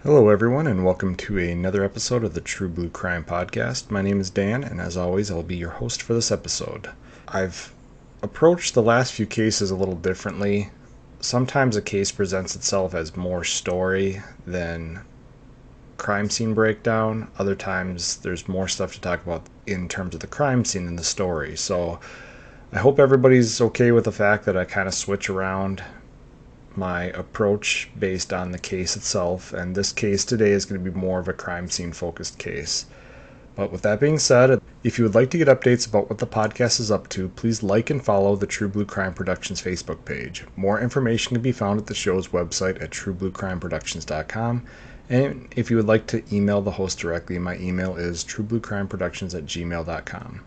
Hello, everyone, and welcome to another episode of the True Blue Crime Podcast. My name is Dan, and as always, I'll be your host for this episode. I've approached the last few cases a little differently. Sometimes a case presents itself as more story than crime scene breakdown. Other times, there's more stuff to talk about in terms of the crime scene than the story. So I hope everybody's okay with the fact that I kind of switch around my approach based on the case itself, and this case today is going to be more of a crime scene focused case. But with that being said, if you would like to get updates about what the podcast is up to, please like and follow the True Blue Crime Productions Facebook page. More information can be found at the show's website at truebluecrimeproductions.com. And if you would like to email the host directly, my email is truebluecrimeproductions@gmail.com.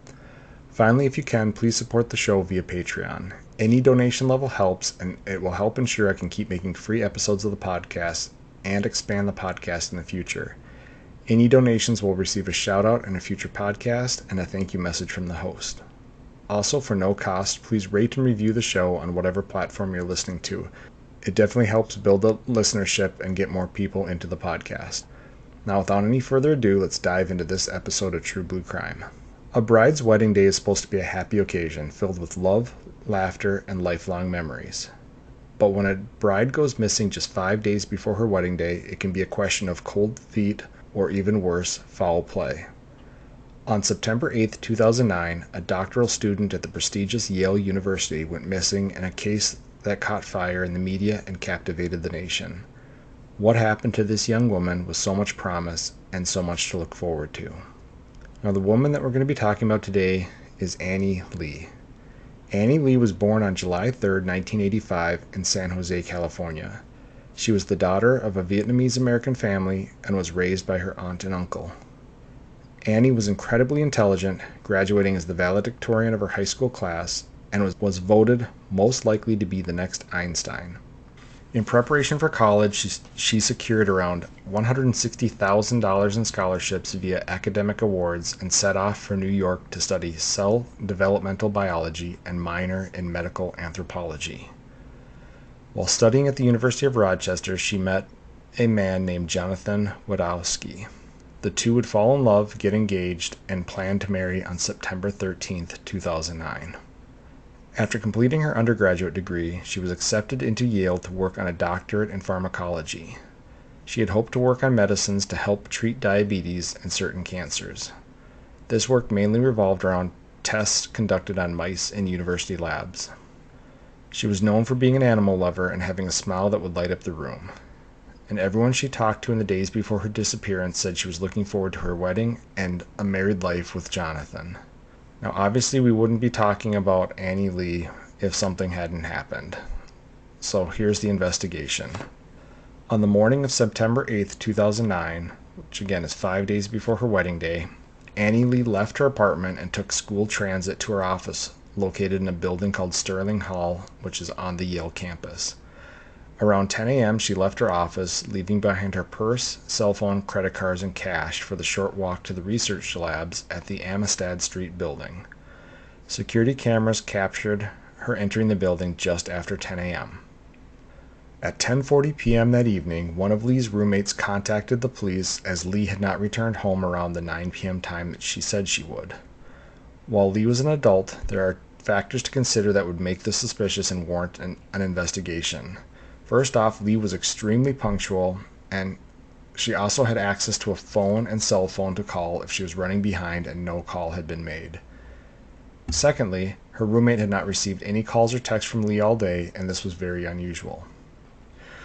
Finally, if you can, please support the show via Patreon. Any donation level helps, and it will help ensure I can keep making free episodes of the podcast and expand the podcast in the future. Any donations will receive a shout out in a future podcast and a thank you message from the host. Also, for no cost, please rate and review the show on whatever platform you're listening to. It definitely helps build the listenership and get more people into the podcast. Now, without any further ado, let's dive into this episode of True Blue Crime. A bride's wedding day is supposed to be a happy occasion filled with love, laughter, and lifelong memories. But when a bride goes missing just 5 days before her wedding day, it can be a question of cold feet or even worse, foul play. On September 8, 2009, a doctoral student at the prestigious Yale University went missing in a case that caught fire in the media and captivated the nation. What happened to this young woman with so much promise and so much to look forward to? Now, the woman that we're going to be talking about today is Annie Lee. Annie Lee was born on July 3, 1985 in San Jose, California. She was the daughter of a Vietnamese-American family and was raised by her aunt and uncle. Annie was incredibly intelligent, graduating as the valedictorian of her high school class, and was voted most likely to be the next Einstein. In preparation for college, she secured around $160,000 in scholarships via academic awards and set off for New York to study cell developmental biology and minor in medical anthropology. While studying at the University of Rochester, she met a man named Jonathan Wadowski. The two would fall in love, get engaged, and plan to marry on September 13, 2009. After completing her undergraduate degree, she was accepted into Yale to work on a doctorate in pharmacology. She had hoped to work on medicines to help treat diabetes and certain cancers. This work mainly revolved around tests conducted on mice in university labs. She was known for being an animal lover and having a smile that would light up the room. And everyone she talked to in the days before her disappearance said she was looking forward to her wedding and a married life with Jonathan. Now, obviously, we wouldn't be talking about Annie Lee if something hadn't happened. So here's the investigation. On the morning of September 8, 2009, which again is 5 days before her wedding day, Annie Lee left her apartment and took school transit to her office, located in a building called Sterling Hall, which is on the Yale campus. Around 10 a.m., she left her office, leaving behind her purse, cell phone, credit cards, and cash for the short walk to the research labs at the Amistad Street building. Security cameras captured her entering the building just after 10 a.m. At 10:40 p.m. that evening, one of Lee's roommates contacted the police as Lee had not returned home around the 9 p.m. time that she said she would. While Lee was an adult, there are factors to consider that would make this suspicious and warrant an investigation. First off, Lee was extremely punctual, and she also had access to a phone and cell phone to call if she was running behind and no call had been made. Secondly, her roommate had not received any calls or texts from Lee all day, and this was very unusual.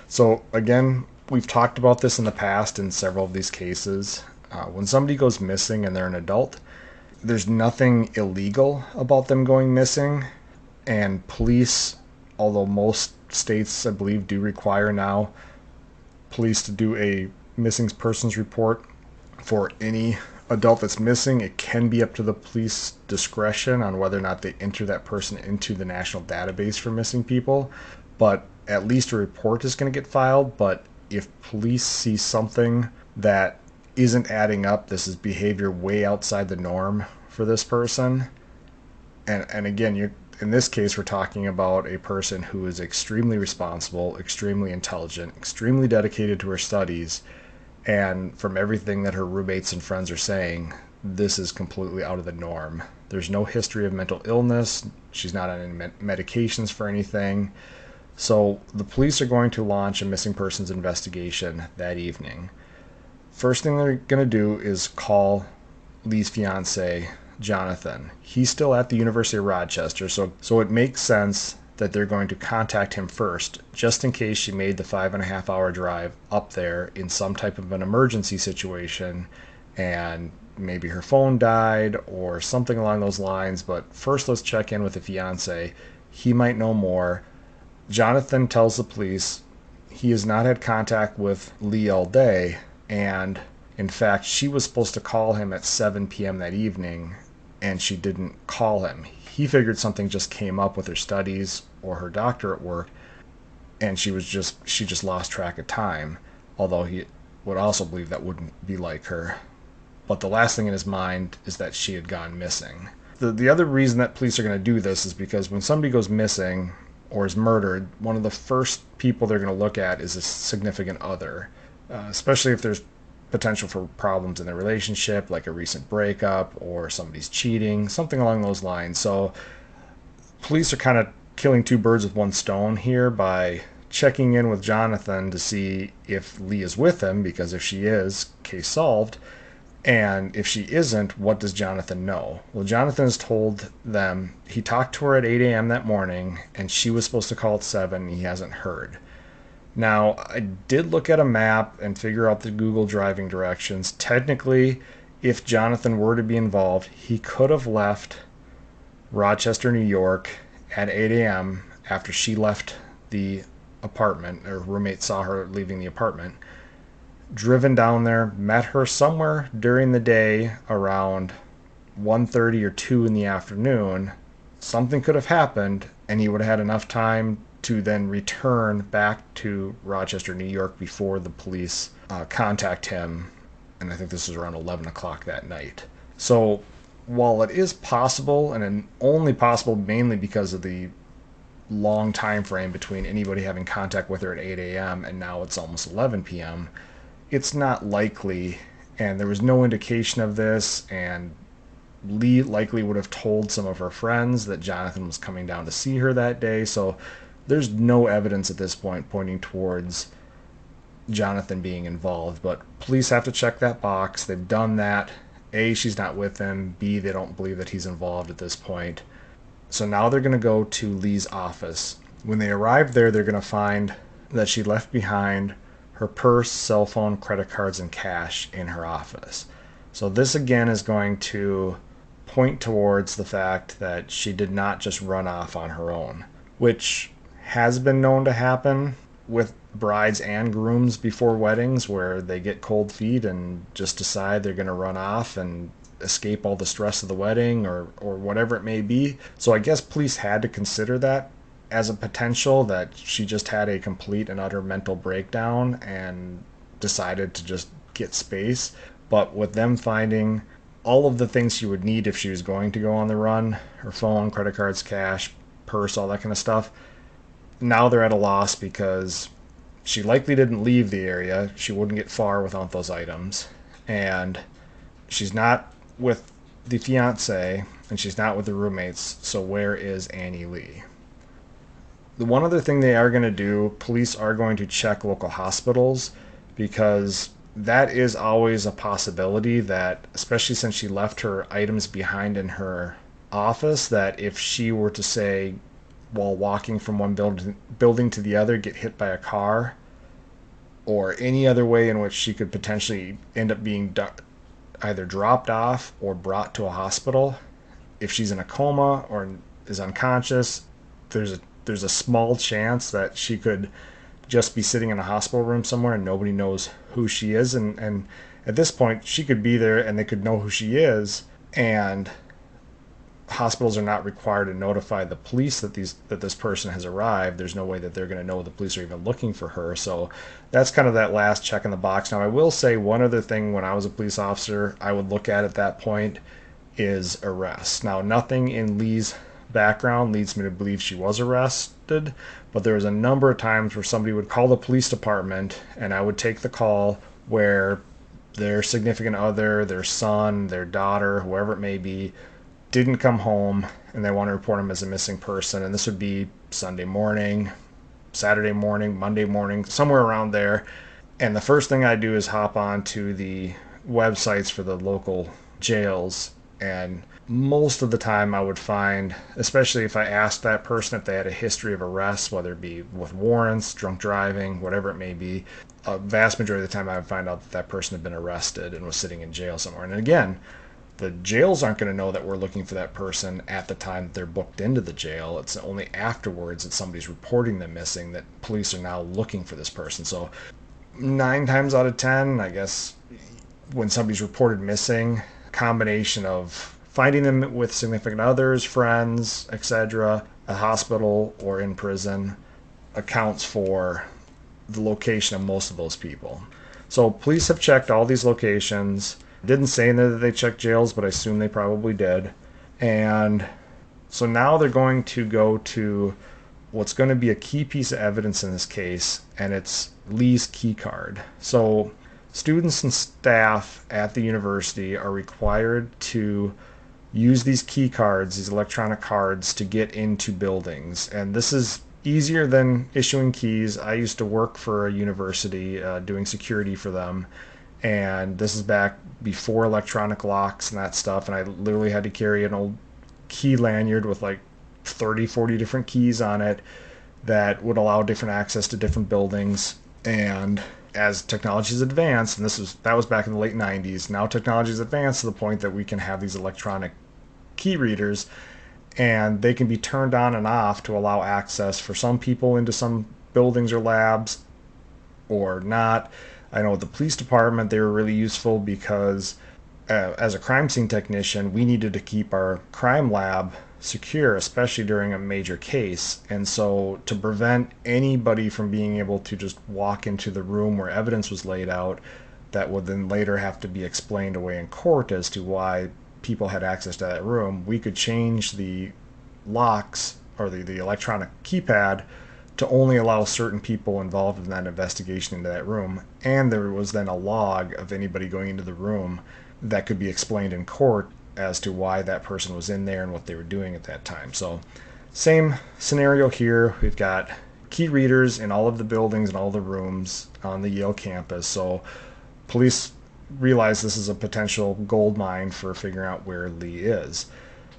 So again, we've talked about this in the past in several of these cases. When somebody goes missing and they're an adult, there's nothing illegal about them going missing, and police, although most states, I believe, do require now police to do a missing persons report for any adult that's missing. It can be up to the police discretion on whether or not they enter that person into the national database for missing people, but at least a report is going to get filed. But if police see something that isn't adding up, this is behavior way outside the norm for this person, and again, in this case, we're talking about a person who is extremely responsible, extremely intelligent, extremely dedicated to her studies, And from everything that her roommates and friends are saying, this is completely out of the norm. There's no history of mental illness. She's not on any medications for anything. So the police are going to launch a missing persons investigation that evening. First thing they're going to do is call Lee's fiance, Jonathan. He's still at the University of Rochester, so it makes sense that they're going to contact him first, just in case she made the 5.5 hour drive up there in some type of an emergency situation and maybe her phone died or something along those lines. But first, let's check in with the fiance. He might know more. Jonathan tells the police he has not had contact with Lee all day, and in fact, she was supposed to call him at 7 p.m. that evening, and she didn't call him. He figured something just came up with her studies or her doctorate work, and she just lost track of time, although he would also believe that wouldn't be like her. But the last thing in his mind is that she had gone missing. The other reason that police are going to do this is because when somebody goes missing or is murdered, one of the first people they're going to look at is a significant other, especially if there's potential for problems in their relationship, like a recent breakup or somebody's cheating, something along those lines. So police are kind of killing two birds with one stone here by checking in with Jonathan to see if Lee is with him, because if she is, case solved. And if she isn't, what does Jonathan know? Well, Jonathan has told them he talked to her at 8 a.m. that morning, and she was supposed to call at 7, and he hasn't heard. Now, I did look at a map and figure out the Google driving directions. Technically, if Jonathan were to be involved, he could have left Rochester, New York at 8 a.m. after she left the apartment, or roommate saw her leaving the apartment, driven down there, met her somewhere during the day around 1:30 or 2 in the afternoon. Something could have happened, and he would have had enough time to then return back to Rochester, New York before the police contact him. And I think this is around 11 o'clock that night. So while it is possible, and only possible mainly because of the long time frame between anybody having contact with her at 8 a.m. and now it's almost 11 p.m., it's not likely, and there was no indication of this, and Lee likely would have told some of her friends that Jonathan was coming down to see her that day, so there's no evidence at this point pointing towards Jonathan being involved. But police have to check that box. They've done that. A, she's not with him. B, they don't believe that he's involved at this point. So now they're going to go to Lee's office. When they arrive there, they're going to find that she left behind her purse, cell phone, credit cards, and cash in her office. So this again is going to point towards the fact that she did not just run off on her own, which has been known to happen with brides and grooms before weddings, where they get cold feet and just decide they're going to run off and escape all the stress of the wedding or whatever it may be. So I guess police had to consider that as a potential, that she just had a complete and utter mental breakdown and decided to just get space. But with them finding all of the things she would need if she was going to go on the run, her phone, credit cards, cash, purse, all that kind of stuff, now they're at a loss because she likely didn't leave the area. She wouldn't get far without those items. And she's not with the fiance, and she's not with the roommates. So where is Annie Lee? The one other thing they are going to do, police are going to check local hospitals, because that is always a possibility that, especially since she left her items behind in her office, that if she were to, say, while walking from one building to the other, get hit by a car, or any other way in which she could potentially end up being either dropped off or brought to a hospital, if she's in a coma or is unconscious, there's a small chance that she could just be sitting in a hospital room somewhere and nobody knows who she is. And at this point, she could be there and they could know who she is, and hospitals are not required to notify the police that this person has arrived. There's no way that they're going to know the police are even looking for her. So that's kind of that last check in the box. Now, I will say one other thing. When I was a police officer, I would look at that point is arrest. Now, nothing in Lee's background leads me to believe she was arrested, but there was a number of times where somebody would call the police department and I would take the call, where their significant other, their son, their daughter, whoever it may be, didn't come home and they want to report him as a missing person. And this would be Sunday morning, Saturday morning, Monday morning, somewhere around there. And the first thing I do is hop on to the websites for the local jails. And most of the time I would find, especially if I asked that person if they had a history of arrests, whether it be with warrants, drunk driving, whatever it may be, a vast majority of the time I would find out that that person had been arrested and was sitting in jail somewhere. And again, the jails aren't going to know that we're looking for that person at the time that they're booked into the jail. It's only afterwards that somebody's reporting them missing that police are now looking for this person. So 9 times out of 10, I guess, when somebody's reported missing, a combination of finding them with significant others, friends, etc., a hospital or in prison accounts for the location of most of those people. So police have checked all these locations. Didn't say in there that they checked jails, but I assume they probably did. And so now they're going to go to what's going to be a key piece of evidence in this case, and it's Lee's key card. So students and staff at the university are required to use these key cards, these electronic cards, to get into buildings. And this is easier than issuing keys. I used to work for a university doing security for them, and this is back before electronic locks and that stuff, and I literally had to carry an old key lanyard with like 30, 40 different keys on it that would allow different access to different buildings. And as technology's advanced, and that was back in the late 90s, now technology's advanced to the point that we can have these electronic key readers, and they can be turned on and off to allow access for some people into some buildings or labs or not. I know with the police department, they were really useful because as a crime scene technician, we needed to keep our crime lab secure, especially during a major case. And so to prevent anybody from being able to just walk into the room where evidence was laid out, that would then later have to be explained away in court as to why people had access to that room, we could change the locks or the electronic keypad to only allow certain people involved in that investigation into that room. And there was then a log of anybody going into the room that could be explained in court as to why that person was in there and what they were doing at that time. So same scenario here. We've got key readers in all of the buildings and all the rooms on the Yale campus. So police realize this is a potential gold mine for figuring out where Lee is.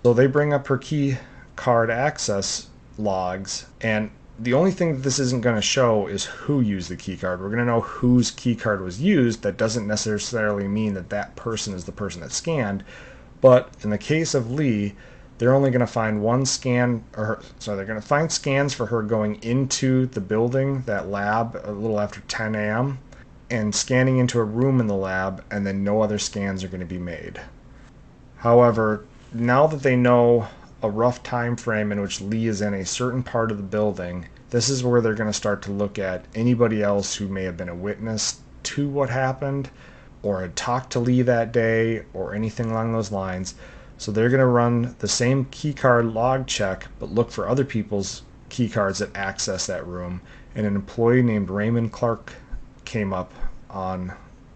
So they bring up her key card access logs, and the only thing that this isn't going to show is who used the key card. We're going to know whose key card was used. That doesn't necessarily mean that that person is the person that scanned. But in the case of Lee, they're only going to find one scan, they're going to find scans for her going into the building, that lab, a little after 10 a.m., and scanning into a room in the lab, and then no other scans are going to be made. However, now that they know a rough time frame in which Lee is in a certain part of the building, this is where they're going to start to look at anybody else who may have been a witness to what happened or had talked to Lee that day or anything along those lines. So they're going to run the same keycard log check but look for other people's keycards that access that room, and an employee named Raymond Clark came up on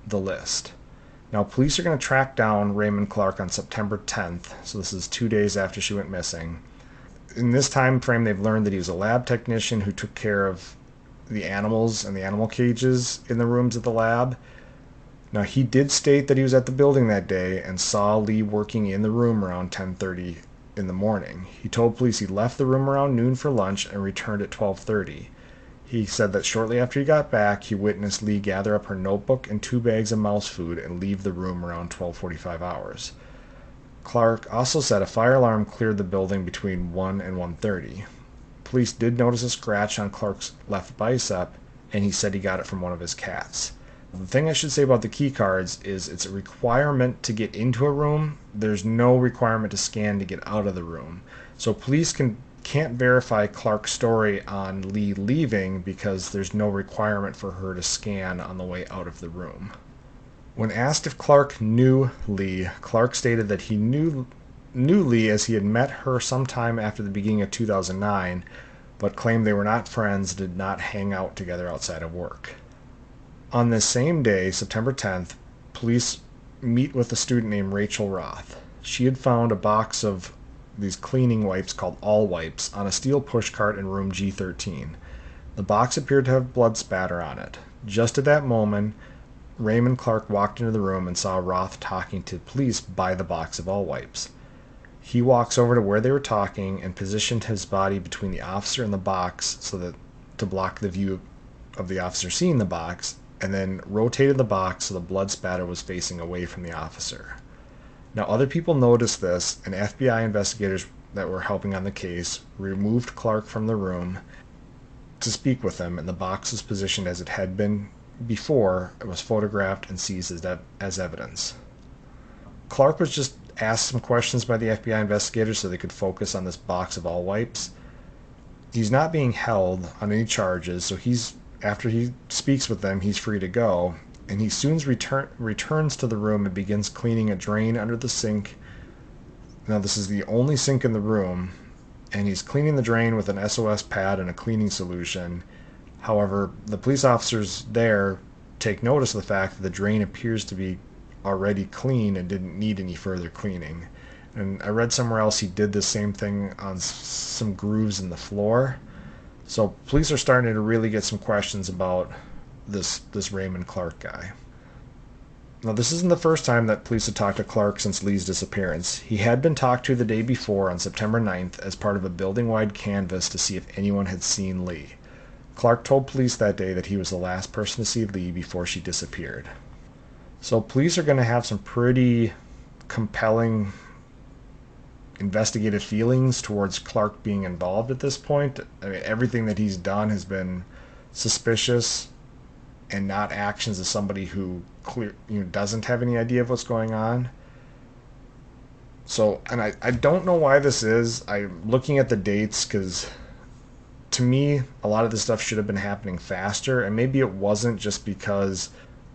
the list. Now, police are going to track down Raymond Clark on September 10th, so this is 2 days after she went missing. In this time frame, they've learned that he was a lab technician who took care of the animals and the animal cages in the rooms at the lab. Now, he did state that he was at the building that day and saw Lee working in the room around 10:30 in the morning. He told police he left the room around noon for lunch and returned at 12:30. He said that shortly after he got back, he witnessed Lee gather up her notebook and 2 bags of mouse food and leave the room around 12:45 hours. Clark also said a fire alarm cleared the building between 1 and 1:30. Police did notice a scratch on Clark's left bicep, and he said he got it from one of his cats. The thing I should say about the key cards is it's a requirement to get into a room. There's no requirement to scan to get out of the room. So police can't verify Clark's story on Lee leaving because there's no requirement for her to scan on the way out of the room. When asked if Clark knew Lee, Clark stated that he knew Lee as he had met her sometime after the beginning of 2009, but claimed they were not friends and did not hang out together outside of work. On this same day, September 10th, police meet with a student named Rachel Roth. She had found a box of these cleaning wipes called All Wipes on a steel pushcart in room G13. The box appeared to have blood spatter on it. Just at that moment, Raymond Clark walked into the room and saw Roth talking to police by the box of All Wipes. He walks over to where they were talking and positioned his body between the officer and the box so that to block the view of the officer seeing the box, and then rotated the box so the blood spatter was facing away from the officer. Now, other people noticed this, and FBI investigators that were helping on the case removed Clark from the room to speak with him, and the box was positioned as it had been before. It was photographed and seized as evidence. Clark was just asked some questions by the FBI investigators so they could focus on this box of All Wipes. He's not being held on any charges, so after he speaks with them, he's free to go, and he soon returns to the room and begins cleaning a drain under the sink. Now, this is the only sink in the room, and he's cleaning the drain with an SOS pad and a cleaning solution. However, the police officers there take notice of the fact that the drain appears to be already clean and didn't need any further cleaning. And I read somewhere else he did the same thing on some grooves in the floor. So police are starting to really get some questions about this Raymond Clark guy. Now, this isn't the first time that police had talked to Clark since Lee's disappearance. He had been talked to the day before on September 9th as part of a building-wide canvass to see if anyone had seen Lee. Clark told police that day that he was the last person to see Lee before she disappeared. So police are going to have some pretty compelling investigative feelings towards Clark being involved at this point. I mean, everything that he's done has been suspicious and not actions of somebody who doesn't have any idea of what's going on. So, and I don't know why this is. I'm looking at the dates because to me, a lot of this stuff should have been happening faster, and maybe it wasn't just because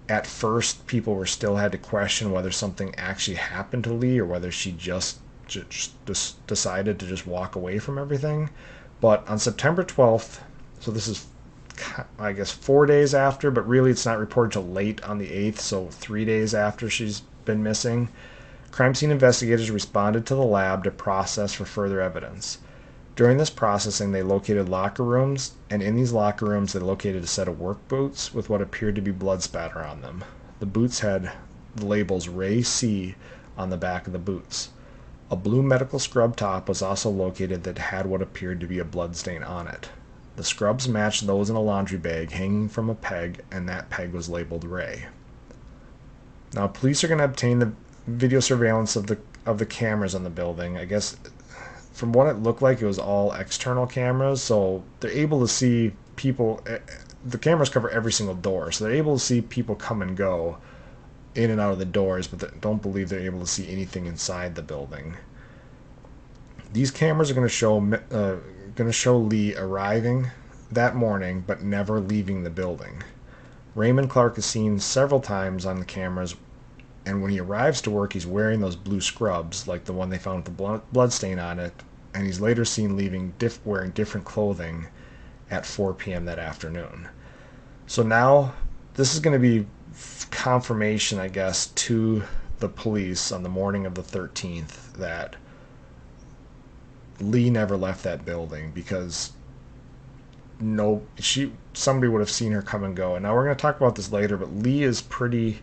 at first people were still had to question whether something actually happened to Lee or whether she just decided to just walk away from everything. But on September 12th, so this is, I guess, 4 days after, but really it's not reported till late on the 8th, so 3 days after she's been missing, crime scene investigators responded to the lab to process for further evidence. During this processing, they located locker rooms, and in these locker rooms they located a set of work boots with what appeared to be blood spatter on them. The boots had the labels Ray C on the back of the boots. A blue medical scrub top was also located that had what appeared to be a blood stain on it. The scrubs matched those in a laundry bag hanging from a peg, and that peg was labeled Ray. Now, police are going to obtain the video surveillance of the cameras on the building. I guess from what it looked like, it was all external cameras, so they're able to see people. The cameras cover every single door, so they're able to see people come and go in and out of the doors, but they don't believe they're able to see anything inside the building. These cameras are going to show Lee arriving that morning, but never leaving the building. Raymond Clark is seen several times on the cameras, and when he arrives to work, he's wearing those blue scrubs, like the one they found with the blood stain on it, and he's later seen wearing different clothing at 4 p.m. that afternoon. So now, this is going to be confirmation, I guess, to the police on the morning of the 13th that Lee never left that building, because somebody would have seen her come and go. And now we're going to talk about this later, but Lee is pretty,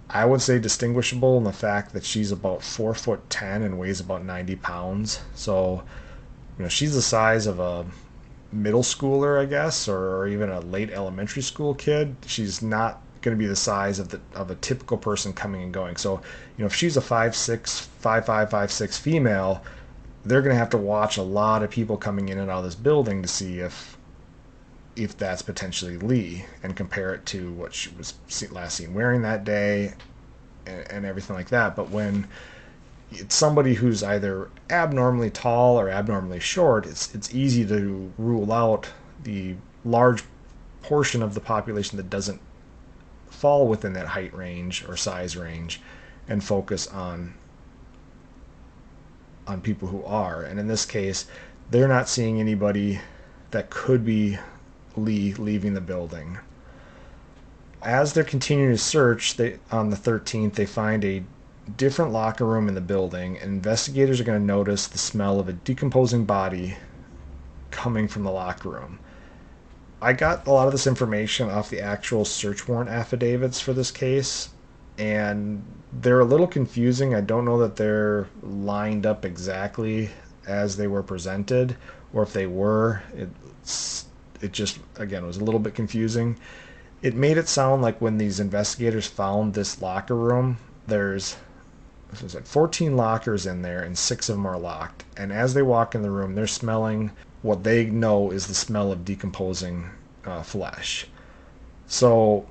I would say, distinguishable in the fact that she's about 4'10" and weighs about 90 pounds. So, she's the size of a middle schooler, I guess, or even a late elementary school kid. She's not going to be the size of a typical person coming and going. So, if she's a 5'6", 5'5", 5'6" female, they're going to have to watch a lot of people coming in and out of this building to see if that's potentially Lee, and compare it to what she was last seen wearing that day and everything like that. But when it's somebody who's either abnormally tall or abnormally short, it's easy to rule out the large portion of the population that doesn't fall within that height range or size range and focus on people who are. And in this case, they're not seeing anybody that could be Lee leaving the building. As they're continuing to search, on the 13th, they find a different locker room in the building, and investigators are going to notice the smell of a decomposing body coming from the locker room. I got a lot of this information off the actual search warrant affidavits for this case, and they're a little confusing. I don't know that they're lined up exactly as they were presented, or if they were. It just, again, was a little bit confusing. It made it sound like when these investigators found this locker room, there's 14 lockers in there and 6 of them are locked. And as they walk in the room, they're smelling what they know is the smell of decomposing flesh. So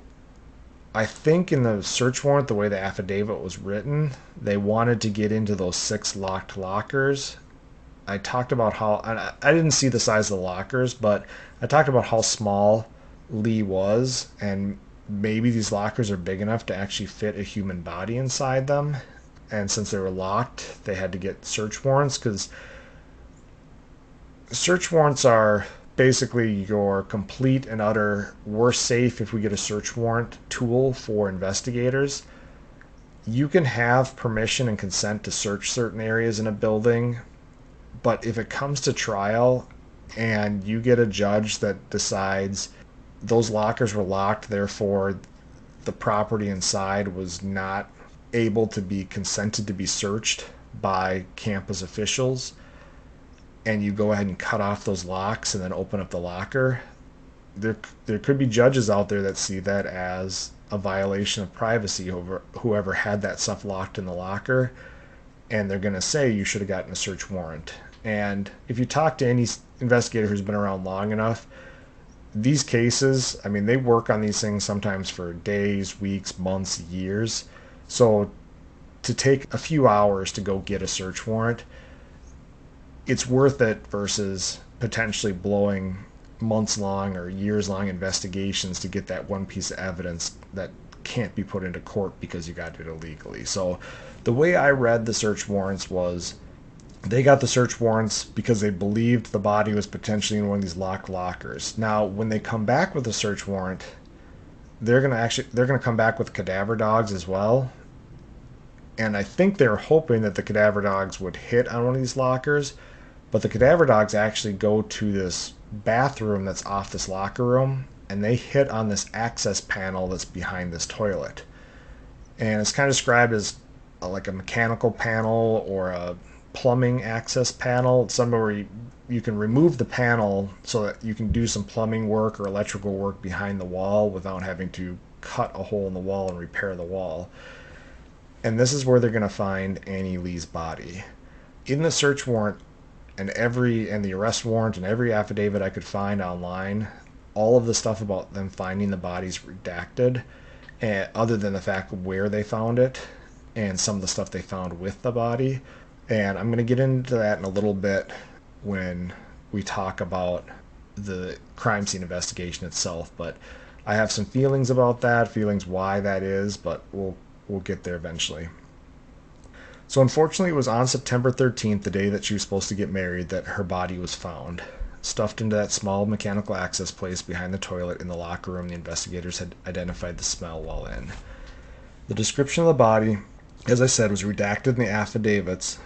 I think in the search warrant, the way the affidavit was written, they wanted to get into those 6 locked lockers. I talked about how, I didn't see the size of the lockers, but I talked about how small Lee was, and maybe these lockers are big enough to actually fit a human body inside them. And since they were locked, they had to get search warrants, because search warrants are basically your complete and utter we're safe if we get a search warrant tool for investigators. You can have permission and consent to search certain areas in a building, but if it comes to trial and you get a judge that decides those lockers were locked, therefore the property inside was not able to be consented to be searched by campus officials, and you go ahead and cut off those locks and then open up the locker, there could be judges out there that see that as a violation of privacy over whoever had that stuff locked in the locker, and they're going to say you should have gotten a search warrant. And if you talk to any investigator who's been around long enough, these cases, I mean, they work on these things sometimes for days, weeks, months, years. So to take a few hours to go get a search warrant, it's worth it versus potentially blowing months long or years long investigations to get that one piece of evidence that can't be put into court because you got it illegally. So the way I read the search warrants was they got the search warrants because they believed the body was potentially in one of these locked lockers. Now, when they come back with a search warrant, they're going to come back with cadaver dogs as well. And I think they're hoping that the cadaver dogs would hit on one of these lockers, but the cadaver dogs actually go to this bathroom that's off this locker room, and they hit on this access panel that's behind this toilet. And it's kind of described as like a mechanical panel or a plumbing access panel. It's somewhere where you can remove the panel so that you can do some plumbing work or electrical work behind the wall without having to cut a hole in the wall and repair the wall. And this is where they're going to find Annie Lee's body. In the search warrant and the arrest warrant and every affidavit I could find online, all of the stuff about them finding the body's redacted, other than the fact where they found it and some of the stuff they found with the body. And I'm going to get into that in a little bit when we talk about the crime scene investigation itself. But I have some feelings about that, feelings why that is, but we'll get there eventually. So unfortunately, it was on September 13th, the day that she was supposed to get married, that her body was found, stuffed into that small mechanical access place behind the toilet in the locker room the investigators had identified the smell while in. The description of the body, as I said, was redacted in the affidavits,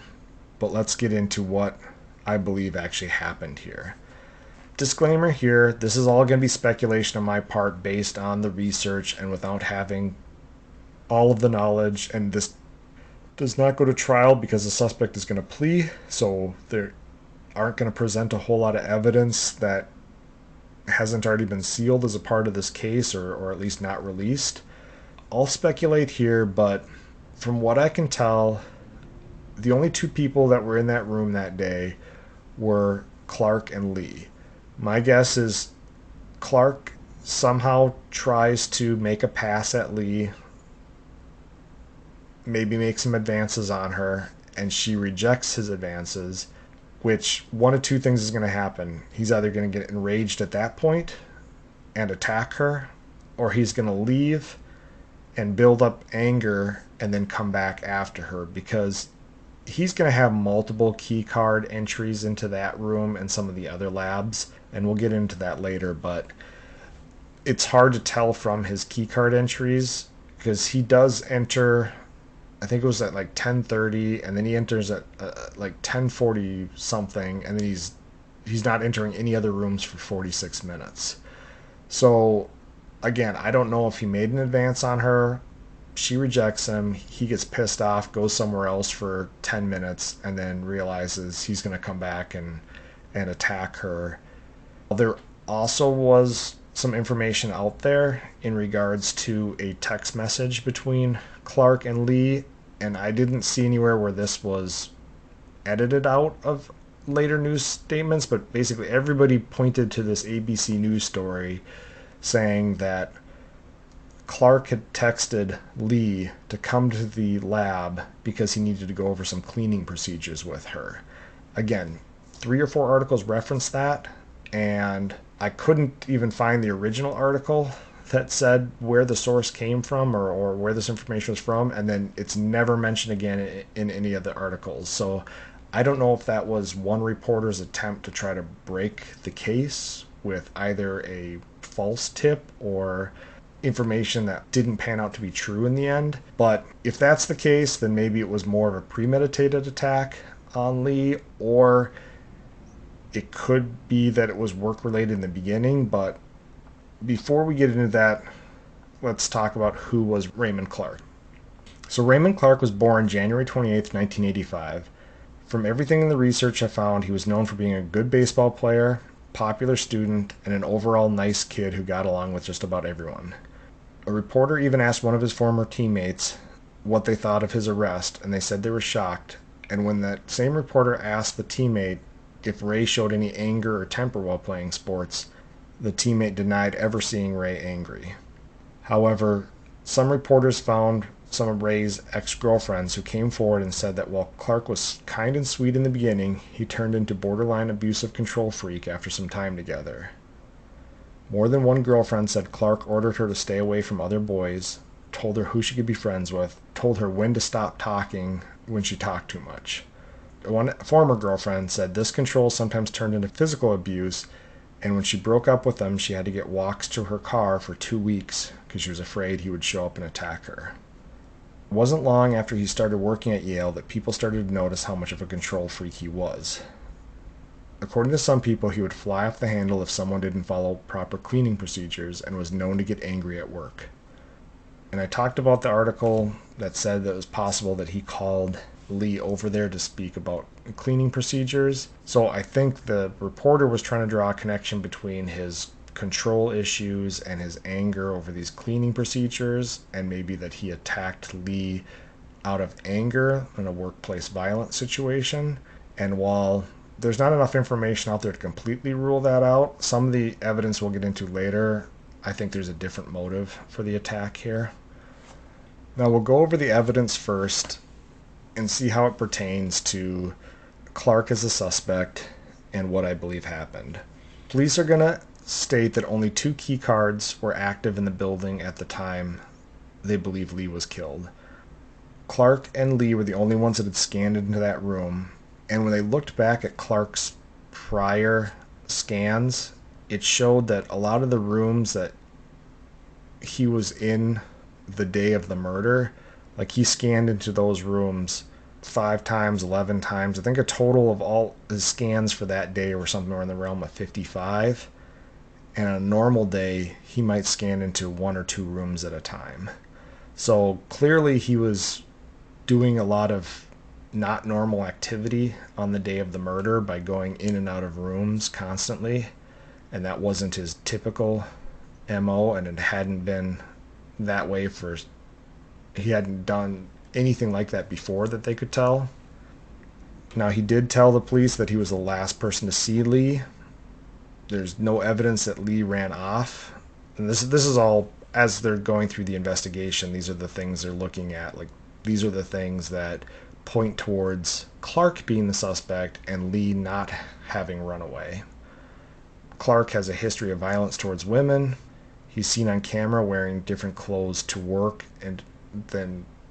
but let's get into what I believe actually happened here. Disclaimer here, this is all going to be speculation on my part based on the research and without having all of the knowledge, and this does not go to trial because the suspect is going to plea, so they aren't going to present a whole lot of evidence that hasn't already been sealed as a part of this case, or at least not released. I'll speculate here, but from what I can tell, the only 2 people that were in that room that day were Clark and Lee. My guess is Clark somehow tries to make a pass at Lee, maybe make some advances on her, and she rejects his advances, which one of 2 things is going to happen. He's either going to get enraged at that point and attack her, or he's going to leave and build up anger and then come back after her, because he's going to have multiple key card entries into that room and some of the other labs, and we'll get into that later. But It's hard to tell from his keycard entries because he does enter. I think it was at like 10:30, and then he enters at like 10:40 something, and then he's not entering any other rooms for 46 minutes. So again, I don't know if he made an advance on her. She rejects him. He gets pissed off, goes somewhere else for 10 minutes, and then realizes he's going to come back and attack her. There also was some information out there in regards to a text message between Clark and Lee, and I didn't see anywhere where this was edited out of later news statements, but basically everybody pointed to this ABC News story saying that Clark had texted Lee to come to the lab because he needed to go over some cleaning procedures with her. Again, 3 or 4 articles referenced that, and I couldn't even find the original article that said where the source came from or where this information was from, and then it's never mentioned again in any of the articles. So I don't know if that was one reporter's attempt to try to break the case with either a false tip or information that didn't pan out to be true in the end. But if that's the case, then maybe it was more of a premeditated attack on Lee, or it could be that it was work related in the beginning. But before we get into that, let's talk about who was Raymond Clark. So Raymond Clark was born January 28th, 1985. From everything in the research I found, he was known for being a good baseball player, popular student, and an overall nice kid who got along with just about everyone. A reporter even asked one of his former teammates what they thought of his arrest, and they said they were shocked. And when that same reporter asked the teammate if Ray showed any anger or temper while playing sports, the teammate denied ever seeing Ray angry. However, some reporters found some of Ray's ex-girlfriends who came forward and said that while Clark was kind and sweet in the beginning, he turned into borderline abusive control freak after some time together. More than one girlfriend said Clark ordered her to stay away from other boys, told her who she could be friends with, told her when to stop talking when she talked too much. One former girlfriend said this control sometimes turned into physical abuse, and when she broke up with him, she had to get walks to her car for 2 weeks because she was afraid he would show up and attack her. It wasn't long after he started working at Yale that people started to notice how much of a control freak he was. According to some people, he would fly off the handle if someone didn't follow proper cleaning procedures and was known to get angry at work. And I talked about the article that said that it was possible that he called Lee over there to speak about cleaning procedures. So I think the reporter was trying to draw a connection between his control issues and his anger over these cleaning procedures, and maybe that he attacked Lee out of anger in a workplace violence situation. And while there's not enough information out there to completely rule that out, some of the evidence we'll get into later, I think there's a different motive for the attack here. Now we'll go over the evidence first and see how it pertains to Clark as a suspect and what I believe happened. Police are going to state that only 2 key cards were active in the building at the time they believe Lee was killed. Clark and Lee were the only ones that had scanned into that room, and when they looked back at Clark's prior scans, it showed that a lot of the rooms that he was in the day of the murder, like he scanned into those rooms 5 times, 11 times. I think a total of all his scans for that day were somewhere in the realm of 55. And on a normal day, he might scan into 1 or 2 rooms at a time. So clearly he was doing a lot of not normal activity on the day of the murder by going in and out of rooms constantly. And that wasn't his typical MO, and it hadn't been that way he hadn't done anything like that before that they could tell. Now, he did tell the police that he was the last person to see Lee. There's no evidence that Lee ran off. And this is all as they're going through the investigation. These are the things they're looking at. Like, these are the things that point towards Clark being the suspect and Lee not having run away. Clark has a history of violence towards women. He's seen on camera wearing different clothes to work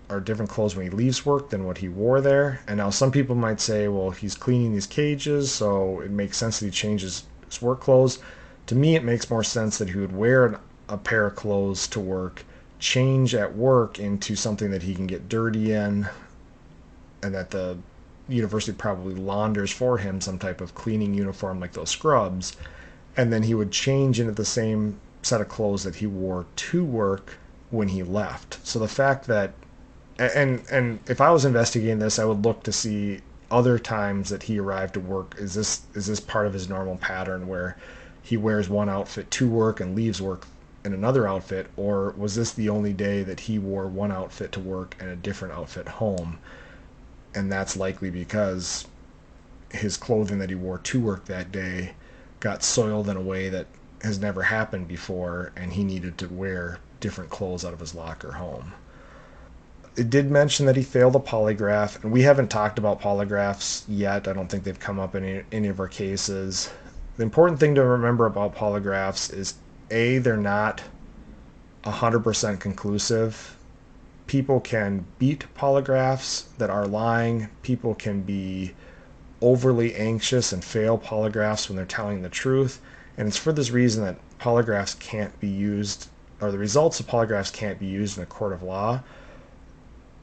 or different clothes when he leaves work than what he wore there. And now some people might say, well, he's cleaning these cages, so it makes sense that he changes his work clothes. To me, it makes more sense that he would wear a pair of clothes to work, change at work into something that he can get dirty in, and that the university probably launders for him, some type of cleaning uniform like those scrubs, and then he would change into the same set of clothes that he wore to work when he left. So the fact that, and if I was investigating this, I would look to see other times that he arrived to work. Is this part of his normal pattern where he wears one outfit to work and leaves work in another outfit, or was this the only day that he wore one outfit to work and a different outfit home? And that's likely because his clothing that he wore to work that day got soiled in a way that has never happened before, and he needed to wear different clothes out of his locker home. It did mention that he failed a polygraph, and we haven't talked about polygraphs yet. I don't think they've come up in any of our cases. The important thing to remember about polygraphs is, A, they're not 100% conclusive. People can beat polygraphs that are lying. People can be overly anxious and fail polygraphs when they're telling the truth. And it's for this reason that polygraphs can't be used, or the results of polygraphs can't be used in a court of law.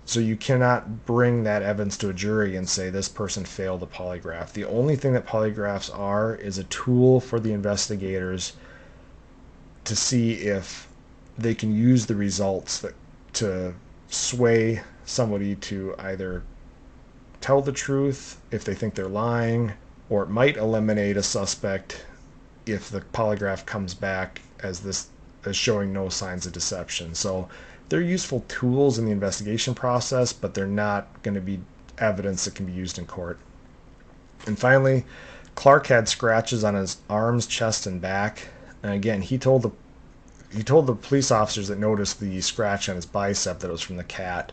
So you cannot bring that evidence to a jury and say this person failed a polygraph. The only thing that polygraphs are is a tool for the investigators to see if they can use the results to sway somebody to either tell the truth if they think they're lying, or it might eliminate a suspect if the polygraph comes back as showing no signs of deception. So they're useful tools in the investigation process, but they're not going to be evidence that can be used in court. And finally, Clark had scratches on his arms, chest, and back. And again, he told the police officers that noticed the scratch on his bicep that it was from the cat.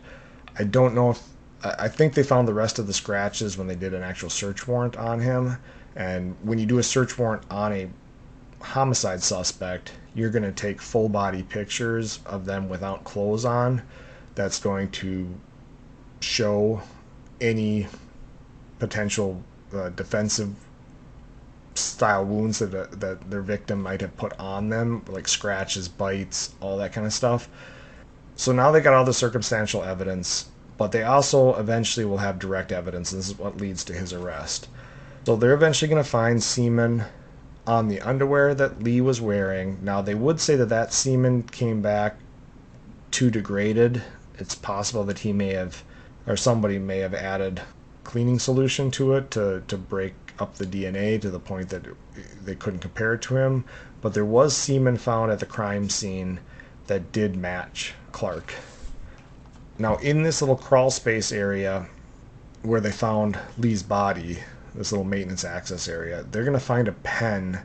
I think they found the rest of the scratches when they did an actual search warrant on him. And when you do a search warrant on a homicide suspect, you're going to take full body pictures of them without clothes on. That's going to show any potential defensive style wounds that their victim might have put on them, like scratches, bites, all that kind of stuff. So now they got all the circumstantial evidence, but they also eventually will have direct evidence. This is what leads to his arrest. So they're eventually going to find semen on the underwear that Lee was wearing. Now, they would say that semen came back too degraded. It's possible that he may have, or somebody may have added cleaning solution to it to break up the DNA to the point that they couldn't compare it to him. But there was semen found at the crime scene that did match Clark. Now, in this little crawl space area where they found Lee's body, this little maintenance access area, they're going to find a pen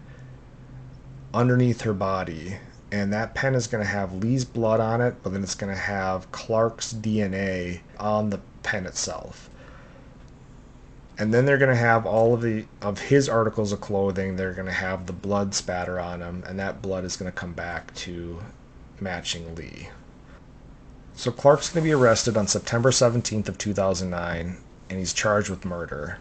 underneath her body, and that pen is going to have Lee's blood on it, but then it's going to have Clark's DNA on the pen itself. And then they're going to have all of his articles of clothing. They're going to have the blood spatter on him, and that blood is going to come back to matching Lee. So Clark's going to be arrested on September 17th of 2009, and he's charged with murder.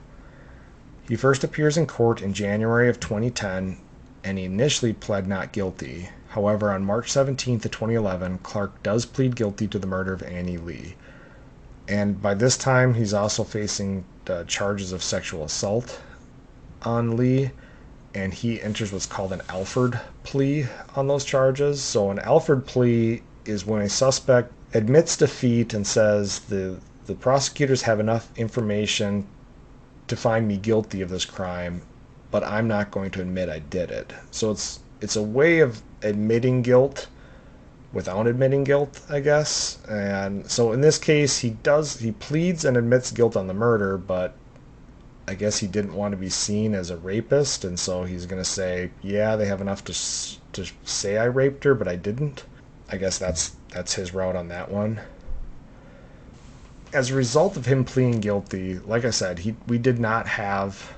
He first appears in court in January of 2010, and he initially pled not guilty. However, on March 17th of 2011, Clark does plead guilty to the murder of Annie Lee. And by this time, he's also facing charges of sexual assault on Lee, and he enters what's called an Alford plea on those charges. So an Alford plea is when a suspect admits defeat and says the prosecutors have enough information to find me guilty of this crime, but I'm not going to admit I did it. So it's a way of admitting guilt without admitting guilt, I guess. And so in this case, he pleads and admits guilt on the murder, but I guess he didn't want to be seen as a rapist, and so he's going to say, yeah, they have enough to say I raped her, but I didn't. I guess that's his route on that one. As a result of him pleading guilty, like I said, we did not have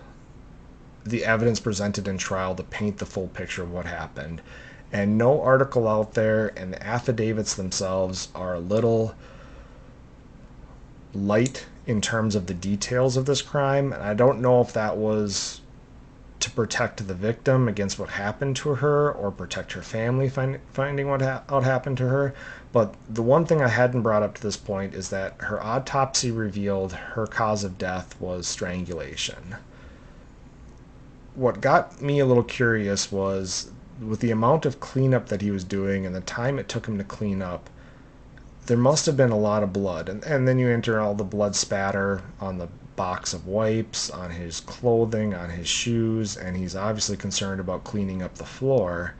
the evidence presented in trial to paint the full picture of what happened. And no article out there, and the affidavits themselves are a little light in terms of the details of this crime. And I don't know if that was to protect the victim against what happened to her or protect her family finding what happened to her. But the one thing I hadn't brought up to this point is that her autopsy revealed her cause of death was strangulation. What got me a little curious was with the amount of cleanup that he was doing and the time it took him to clean up, there must have been a lot of blood. And then you enter all the blood spatter on the box of wipes, on his clothing, on his shoes, and he's obviously concerned about cleaning up the floor.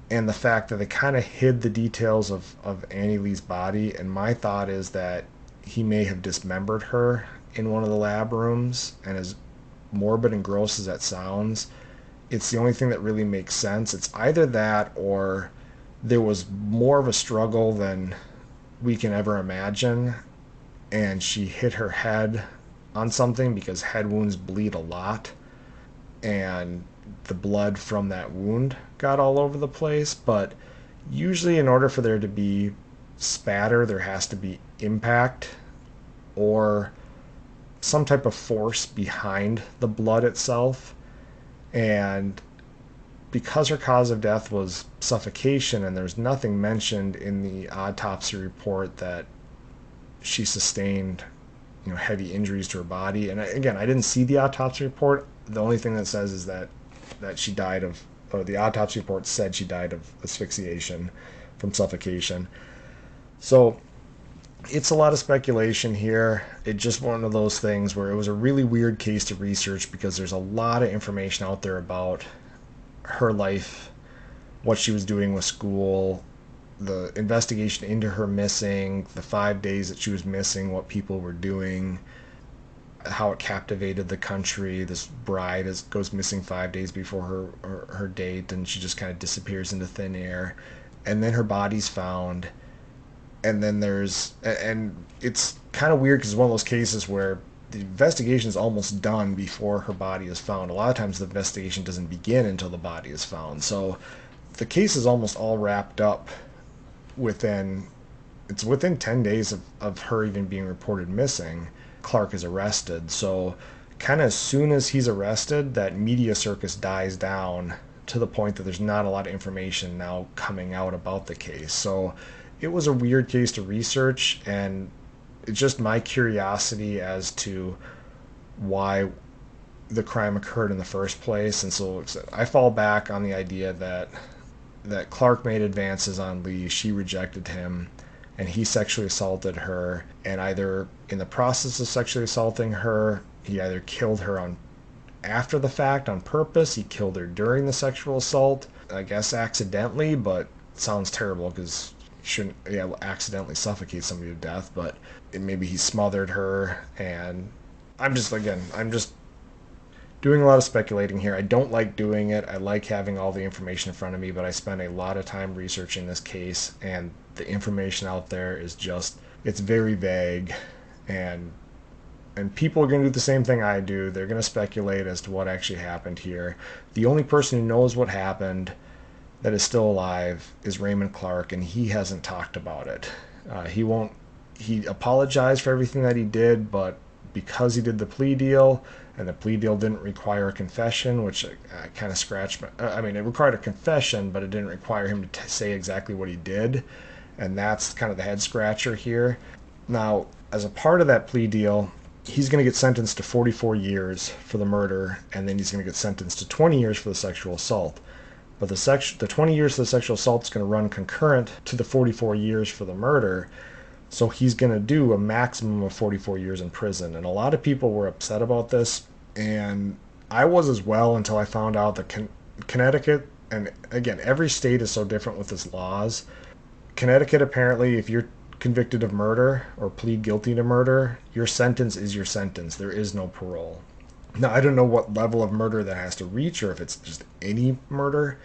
And the fact that they kind of hid the details of Annie Lee's body, and my thought is that he may have dismembered her in one of the lab rooms, and as morbid and gross as that sounds, it's the only thing that really makes sense. It's either that or there was more of a struggle than we can ever imagine, and she hit her head on something, because head wounds bleed a lot, and the blood from that wound got all over the place. But usually in order for there to be spatter, there has to be impact or some type of force behind the blood itself. And because her cause of death was suffocation, and there's nothing mentioned in the autopsy report that she sustained, heavy injuries to her body. And again, I didn't see the autopsy report. The only thing that says is that she died of, or the autopsy report said she died of asphyxiation from suffocation. So it's a lot of speculation here. It's just one of those things where it was a really weird case to research, because there's a lot of information out there about her life, what she was doing with school, the investigation into her missing, the 5 days that she was missing, what people were doing, how it captivated the country. This bride goes missing 5 days before her date, and she just kind of disappears into thin air. And then her body's found. And then and it's kind of weird because it's one of those cases where the investigation is almost done before her body is found. A lot of times the investigation doesn't begin until the body is found. So the case is almost all wrapped up within 10 days of her even being reported missing. Clark is arrested. So kind of as soon as he's arrested, that media circus dies down to the point that there's not a lot of information now coming out about the case. So it was a weird case to research, and it's just my curiosity as to why the crime occurred in the first place. And so I fall back on the idea that Clark made advances on Lee, she rejected him, and he sexually assaulted her, and either in the process of sexually assaulting her, he either killed her after the fact on purpose, he killed her during the sexual assault, I guess accidentally, but it sounds terrible because shouldn't accidentally suffocate somebody to death, but maybe he smothered her. And I'm just doing a lot of speculating here. I don't like doing it. I like having all the information in front of me, but I spent a lot of time researching this case, and the information out there is it's very vague, and people are going to do the same thing I do. They're going to speculate as to what actually happened here. The only person who knows what happened that is still alive is Raymond Clark, and he hasn't talked about it. He apologized for everything that he did, but because he did the plea deal, and the plea deal didn't require a confession, which I kind of scratched it required a confession, but it didn't require him to say exactly what he did, and that's kind of the head scratcher here. Now, as a part of that plea deal, he's going to get sentenced to 44 years for the murder, and then he's going to get sentenced to 20 years for the sexual assault. But the 20 years for the sexual assault is going to run concurrent to the 44 years for the murder. So he's going to do a maximum of 44 years in prison. And a lot of people were upset about this, and I was as well, until I found out that Connecticut, and again, every state is so different with its laws. Connecticut, apparently, if you're convicted of murder or plead guilty to murder, your sentence is your sentence. There is no parole. Now, I don't know what level of murder that has to reach, or if it's just any murder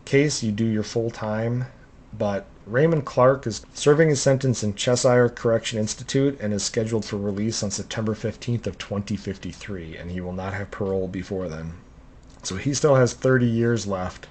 case, you do your full time. But Raymond Clark is serving his sentence in Cheshire Correction Institute and is scheduled for release on September 15th of 2053, and he will not have parole before then. So he still has 30 years left,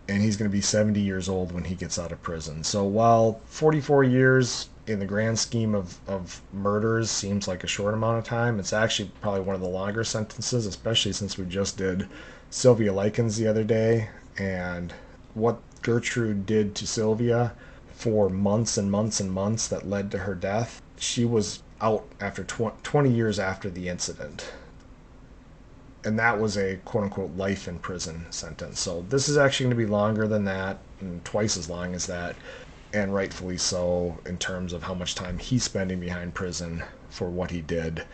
and he's going to be 70 years old when he gets out of prison. So while 44 years in the grand scheme of murders, seems like a short amount of time. It's actually probably one of the longer sentences, especially since we just did Sylvia Likens the other day. And what Gertrude did to Sylvia for months and months and months that led to her death, she was out after 20 years after the incident. And that was a quote-unquote life in prison sentence. So this is actually going to be longer than that, and twice as long as that, and rightfully so in terms of how much time he's spending behind prison for what he did.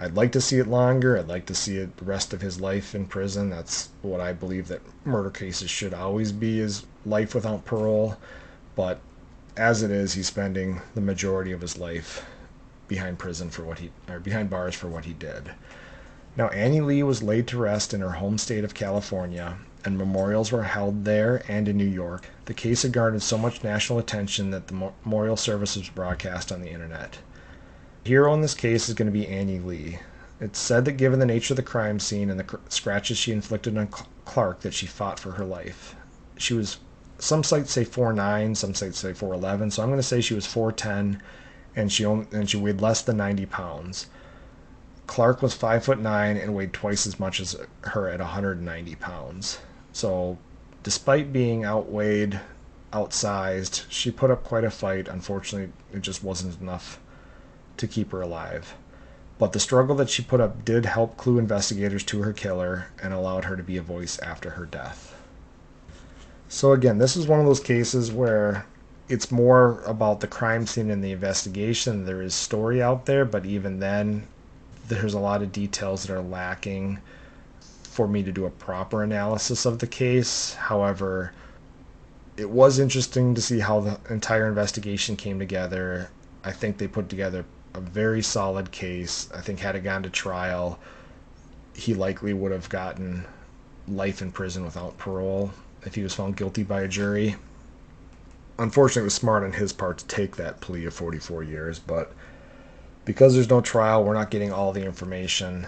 I'd like to see it longer. I'd like to see it the rest of his life in prison. That's what I believe that murder cases should always be, is life without parole. But as it is, he's spending the majority of his life behind prison for what behind bars for what he did. Now, Annie Lee was laid to rest in her home state of California, and memorials were held there and in New York. The case had garnered so much national attention that the memorial service was broadcast on the internet. The hero in this case is going to be Annie Lee. It's said that given the nature of the crime scene and the scratches she inflicted on Clark, that she fought for her life. She was, some sites say 4'9", some sites say 4'11", so I'm going to say she was 4'10", and she weighed less than 90 pounds. Clark was 5'9" and weighed twice as much as her at 190 pounds. So despite being outweighed, outsized, she put up quite a fight. Unfortunately, it just wasn't enough to keep her alive. But the struggle that she put up did help clue investigators to her killer and allowed her to be a voice after her death. So again, this is one of those cases where it's more about the crime scene and the investigation. There is story out there, but even then, there's a lot of details that are lacking for me to do a proper analysis of the case. However, it was interesting to see how the entire investigation came together. I think they put together a very solid case. I think had it gone to trial, he likely would have gotten life in prison without parole if he was found guilty by a jury. Unfortunately, it was smart on his part to take that plea of 44 years, but because there's no trial, we're not getting all the information.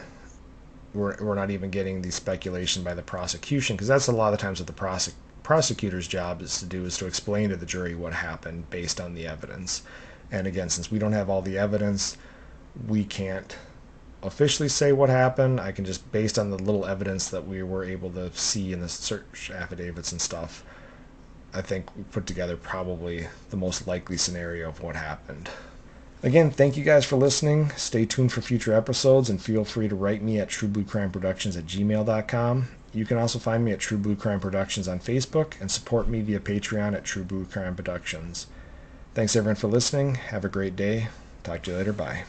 We're not even getting the speculation by the prosecution, because that's a lot of the times what the prosecutor's job is to explain to the jury what happened based on the evidence. And again, since we don't have all the evidence, we can't officially say what happened. I can just, based on the little evidence that we were able to see in the search affidavits and stuff, I think we put together probably the most likely scenario of what happened. Again, thank you guys for listening. Stay tuned for future episodes, and feel free to write me at truebluecrimeproductions@gmail.com. You can also find me at True Blue Crime Productions on Facebook, and support me via Patreon at True Blue Crime Productions. Thanks everyone for listening. Have a great day. Talk to you later. Bye.